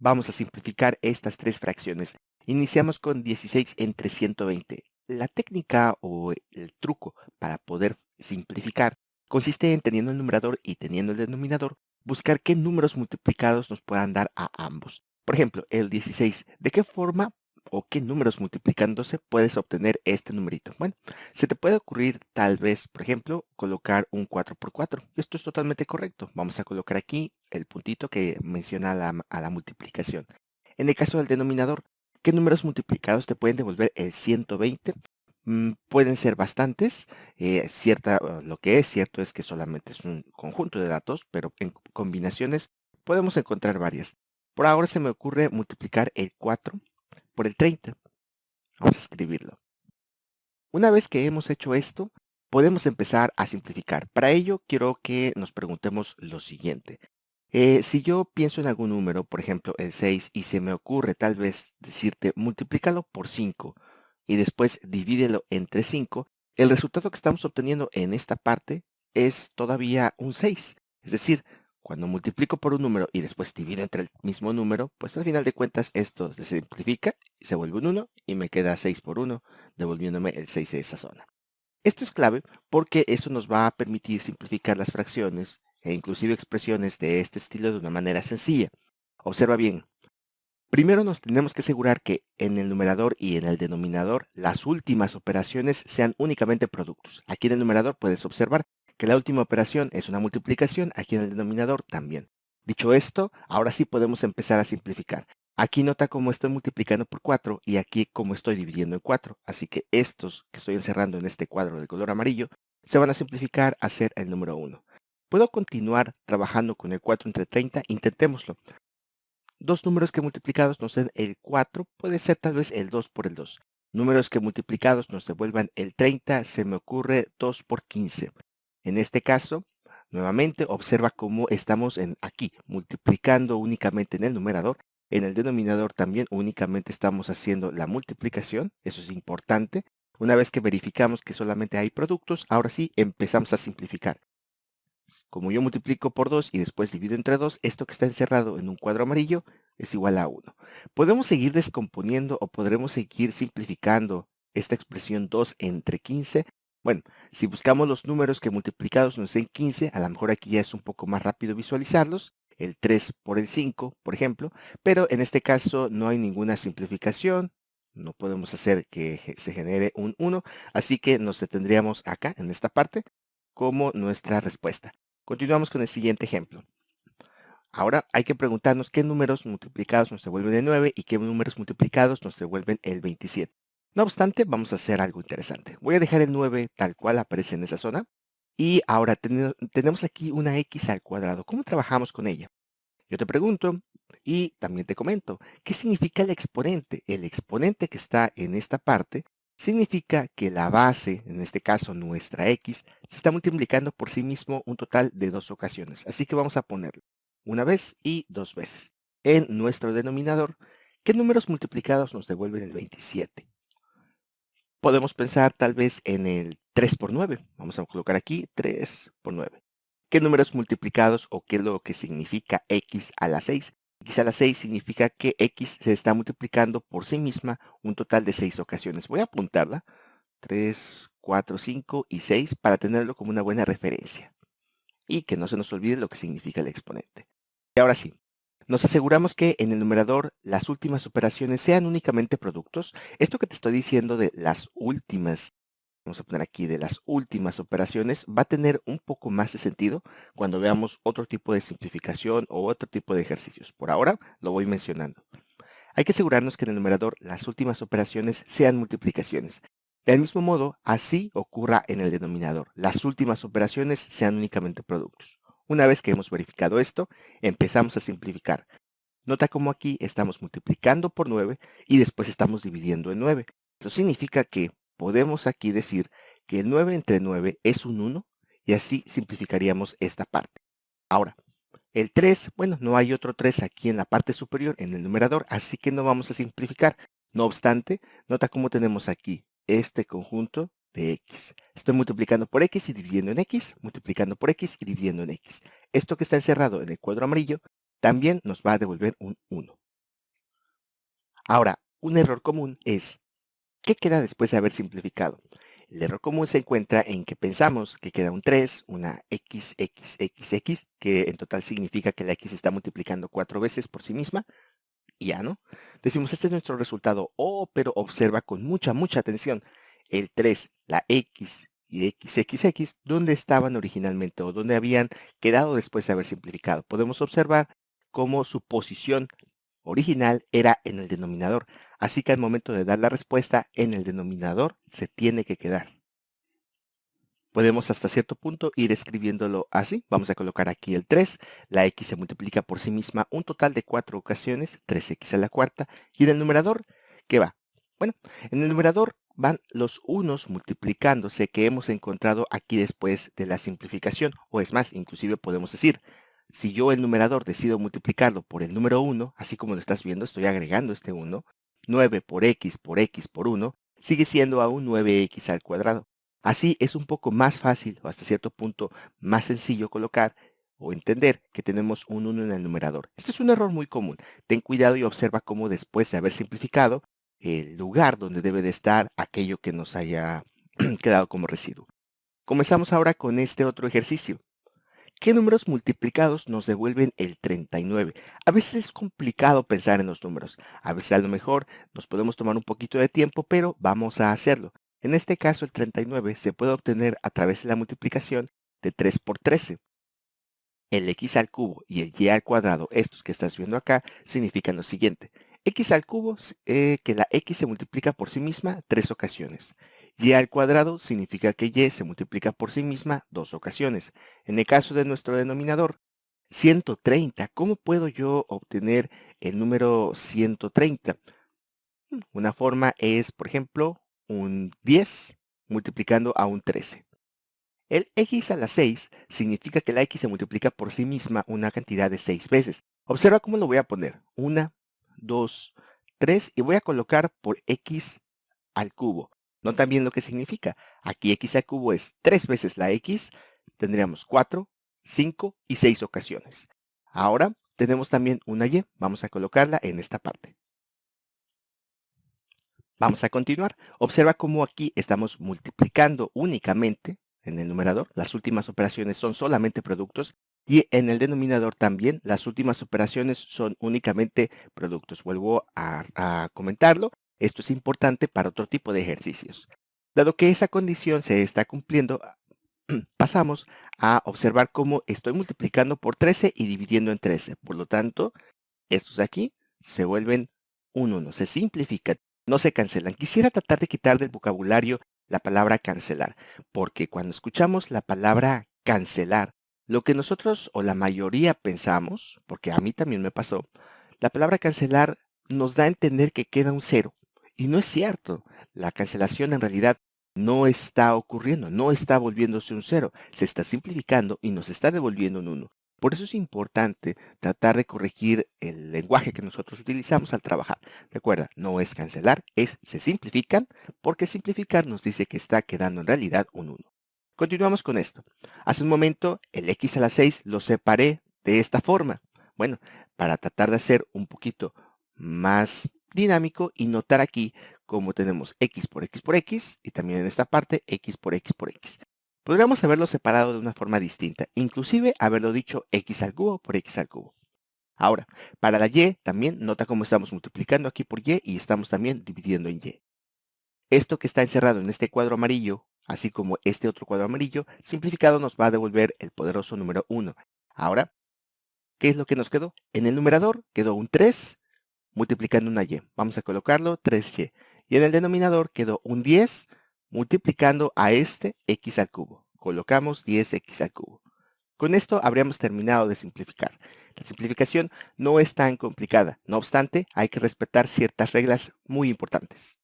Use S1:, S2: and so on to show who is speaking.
S1: Vamos a simplificar estas tres fracciones. Iniciamos con 16 entre 120. La técnica o el truco para poder simplificar consiste en, teniendo el numerador y teniendo el denominador, buscar qué números multiplicados nos puedan dar a ambos. Por ejemplo, el 16, ¿de qué forma o qué números multiplicándose puedes obtener este numerito? Bueno, se te puede ocurrir tal vez, por ejemplo, colocar un 4 por 4. Esto es totalmente correcto. Vamos a colocar aquí el puntito que menciona a la multiplicación. En el caso del denominador, ¿qué números multiplicados te pueden devolver el 120? Pueden ser bastantes. Lo que es cierto es que solamente es un conjunto de datos, pero en combinaciones podemos encontrar varias. Por ahora se me ocurre multiplicar el 4 por el 30. Vamos a escribirlo. Una vez que hemos hecho esto, podemos empezar a simplificar. Para ello, quiero que nos preguntemos lo siguiente. Si yo pienso en algún número, por ejemplo, el 6, y se me ocurre tal vez decirte multiplícalo por 5 y después divídelo entre 5, el resultado que estamos obteniendo en esta parte es todavía un 6. Es decir, cuando multiplico por un número y después divido entre el mismo número, pues al final de cuentas esto se simplifica y se vuelve un 1 y me queda 6 por 1, devolviéndome el 6 de esa zona. Esto es clave porque eso nos va a permitir simplificar las fracciones e inclusive expresiones de este estilo de una manera sencilla. Observa bien. Primero nos tenemos que asegurar que en el numerador y en el denominador las últimas operaciones sean únicamente productos. Aquí en el numerador puedes observar que la última operación es una multiplicación, aquí en el denominador también. Dicho esto, ahora sí podemos empezar a simplificar. Aquí nota cómo estoy multiplicando por 4 y aquí cómo estoy dividiendo en 4. Así que estos que estoy encerrando en este cuadro de color amarillo se van a simplificar a ser el número 1. ¿Puedo continuar trabajando con el 4 entre 30? Intentémoslo. Dos números que multiplicados nos den el 4, puede ser tal vez el 2 por el 2. Números que multiplicados nos devuelvan el 30, se me ocurre 2 por 15. En este caso, nuevamente observa cómo estamos aquí, multiplicando únicamente en el numerador. En el denominador también únicamente estamos haciendo la multiplicación, eso es importante. Una vez que verificamos que solamente hay productos, ahora sí empezamos a simplificar. Como yo multiplico por 2 y después divido entre 2, esto que está encerrado en un cuadro amarillo es igual a 1. Podemos seguir descomponiendo o podremos seguir simplificando esta expresión 2 entre 15. Bueno, si buscamos los números que multiplicados nos den 15, a lo mejor aquí ya es un poco más rápido visualizarlos. El 3 por el 5, por ejemplo, pero en este caso no hay ninguna simplificación. No podemos hacer que se genere un 1, así que nos detendríamos acá, en esta parte, como nuestra respuesta. Continuamos con el siguiente ejemplo. Ahora hay que preguntarnos qué números multiplicados nos devuelven el 9 y qué números multiplicados nos devuelven el 27. No obstante, vamos a hacer algo interesante. Voy a dejar el 9 tal cual aparece en esa zona. Y ahora tenemos aquí una x al cuadrado. ¿Cómo trabajamos con ella? Yo te pregunto y también te comento, ¿qué significa el exponente? El exponente que está en esta parte significa que la base, en este caso nuestra x, se está multiplicando por sí mismo un total de 2 ocasiones. Así que vamos a ponerlo una vez y 2 veces. En nuestro denominador, ¿qué números multiplicados nos devuelven el 27? Podemos pensar tal vez en el 3 por 9. Vamos a colocar aquí 3 por 9. ¿Qué números multiplicados o qué es lo que significa x a la 6? X a la 6 significa que x se está multiplicando por sí misma un total de 6 ocasiones. Voy a apuntarla. 3, 4, 5 y 6 para tenerlo como una buena referencia. Y que no se nos olvide lo que significa el exponente. Y ahora sí, nos aseguramos que en el numerador las últimas operaciones sean únicamente productos. Esto que te estoy diciendo de las últimas, vamos a poner aquí de las últimas operaciones, va a tener un poco más de sentido cuando veamos otro tipo de simplificación o otro tipo de ejercicios. Por ahora lo voy mencionando. Hay que asegurarnos que en el numerador las últimas operaciones sean multiplicaciones. Del mismo modo, así ocurra en el denominador. Las últimas operaciones sean únicamente productos. Una vez que hemos verificado esto, empezamos a simplificar. Nota cómo aquí estamos multiplicando por 9 y después estamos dividiendo en 9. Eso significa que podemos aquí decir que el 9 entre 9 es un 1 y así simplificaríamos esta parte. Ahora, el 3, bueno, no hay otro 3 aquí en la parte superior, en el numerador, así que no vamos a simplificar. No obstante, nota cómo tenemos aquí este conjunto de x. Estoy multiplicando por x y dividiendo en x, multiplicando por x y dividiendo en x. Esto que está encerrado en el cuadro amarillo también nos va a devolver un 1. Ahora, un error común es, ¿qué queda después de haber simplificado? El error común se encuentra en que pensamos que queda un 3, una XXXX, que en total significa que la X está multiplicando 4 veces por sí misma, y ya no. Decimos, este es nuestro resultado. Oh, pero observa con mucha atención. El 3, la X y XXX, ¿dónde estaban originalmente o dónde habían quedado después de haber simplificado? Podemos observar cómo su posición original era en el denominador. Así que al momento de dar la respuesta, en el denominador se tiene que quedar. Podemos hasta cierto punto ir escribiéndolo así. Vamos a colocar aquí el 3. La X se multiplica por sí misma un total de 4 ocasiones, 3X a la cuarta. Y en el numerador, ¿qué va? Bueno, en el numerador van los unos multiplicándose que hemos encontrado aquí después de la simplificación. O es más, inclusive podemos decir, si yo el numerador decido multiplicarlo por el número 1, así como lo estás viendo, estoy agregando este 1, 9 por X por X por 1, sigue siendo aún 9X al cuadrado. Así es un poco más fácil o hasta cierto punto más sencillo colocar o entender que tenemos un 1 en el numerador. Este es un error muy común. Ten cuidado y observa cómo después de haber simplificado, el lugar donde debe de estar aquello que nos haya quedado como residuo. Comenzamos ahora con este otro ejercicio. ¿Qué números multiplicados nos devuelven el 39? A veces es complicado pensar en los números. A veces a lo mejor nos podemos tomar un poquito de tiempo, pero vamos a hacerlo. En este caso, el 39 se puede obtener a través de la multiplicación de 3 por 13. El x al cubo y el y al cuadrado, estos que estás viendo acá, significan lo siguiente. X al cubo, que la x se multiplica por sí misma 3 ocasiones. Y al cuadrado significa que y se multiplica por sí misma 2 ocasiones. En el caso de nuestro denominador, 130, ¿cómo puedo yo obtener el número 130? Una forma es, por ejemplo, un 10 multiplicando a un 13. El x a la 6 significa que la x se multiplica por sí misma una cantidad de 6 veces. Observa cómo lo voy a poner. 1, 2, 3 y voy a colocar por x al cubo. Nota bien lo que significa. Aquí x al cubo es 3 veces la x. Tendríamos 4, 5 y 6 ocasiones. Ahora tenemos también una y. Vamos a colocarla en esta parte. Vamos a continuar. Observa cómo aquí estamos multiplicando únicamente en el numerador. Las últimas operaciones son solamente productos y en el denominador también las últimas operaciones son únicamente productos. Vuelvo a comentarlo. Esto es importante para otro tipo de ejercicios. Dado que esa condición se está cumpliendo, pasamos a observar cómo estoy multiplicando por 13 y dividiendo en 13. Por lo tanto, estos de aquí se vuelven un 1, se simplifican, no se cancelan. Quisiera tratar de quitar del vocabulario la palabra cancelar, porque cuando escuchamos la palabra cancelar, lo que nosotros o la mayoría pensamos, porque a mí también me pasó, la palabra cancelar nos da a entender que queda un cero. Y no es cierto. La cancelación en realidad no está ocurriendo, no está volviéndose un cero. Se está simplificando y nos está devolviendo un 1. Por eso es importante tratar de corregir el lenguaje que nosotros utilizamos al trabajar. Recuerda, no es cancelar, se simplifican, porque simplificar nos dice que está quedando en realidad un 1. Continuamos con esto. Hace un momento el x a la 6 lo separé de esta forma. Bueno, para tratar de hacer un poquito más dinámico y notar aquí cómo tenemos x por x por x y también en esta parte x por x por x. Podríamos haberlo separado de una forma distinta, inclusive haberlo dicho x al cubo por x al cubo. Ahora, para la y también nota cómo estamos multiplicando aquí por y estamos también dividiendo en y. Esto que está encerrado en este cuadro amarillo, así como este otro cuadro amarillo, simplificado nos va a devolver el poderoso número 1. Ahora, ¿qué es lo que nos quedó? En el numerador quedó un 3 multiplicando una y. Vamos a colocarlo 3y. Y en el denominador quedó un 10 multiplicando a este x al cubo. Colocamos 10x al cubo. Con esto habríamos terminado de simplificar. La simplificación no es tan complicada. No obstante, hay que respetar ciertas reglas muy importantes.